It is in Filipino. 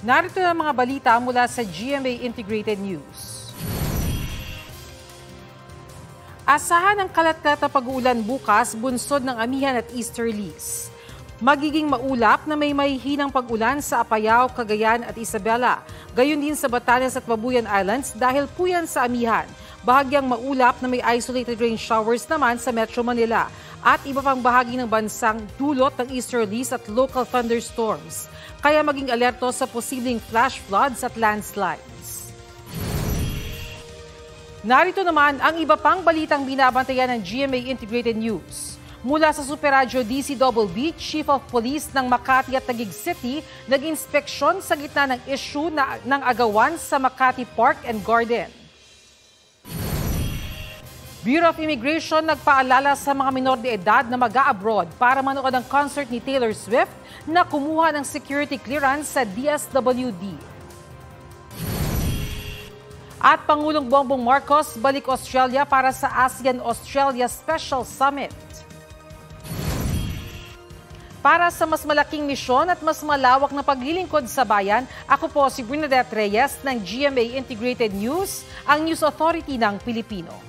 Narito ang mga balita mula sa GMA Integrated News. Asahan ang kalat-kalat na pag-uulan bukas, bunsod ng amihan at easterlies. Magiging maulap na may mahihinang pag-ulan sa Apayao, Cagayan at Isabela. Gayon din sa Batanes at Babuyan Islands dahil puyan sa amihan. Bahagyang maulap na may isolated rain showers naman sa Metro Manila at iba pang bahagi ng bansang dulot ng easterlies at local thunderstorms. Kaya maging alerto sa posibleng flash floods at landslides. Narito naman ang iba pang balitang binabantayan ng GMA Integrated News. Mula sa Super Radio DCBB, Chief of Police ng Makati at Taguig City, nag-inspeksyon sa gitna ng issue ng agawan sa Makati Park and Garden. Bureau of Immigration nagpaalala sa mga minor de edad na mag-a-abroad para manood ng concert ni Taylor Swift na kumuha ng security clearance sa DSWD. At Pangulong Bongbong Marcos balik Australia para sa ASEAN-Australia Special Summit. Para sa mas malaking misyon at mas malawak na paglilingkod sa bayan, ako po si Bernadette Reyes ng GMA Integrated News, ang News Authority ng Pilipino.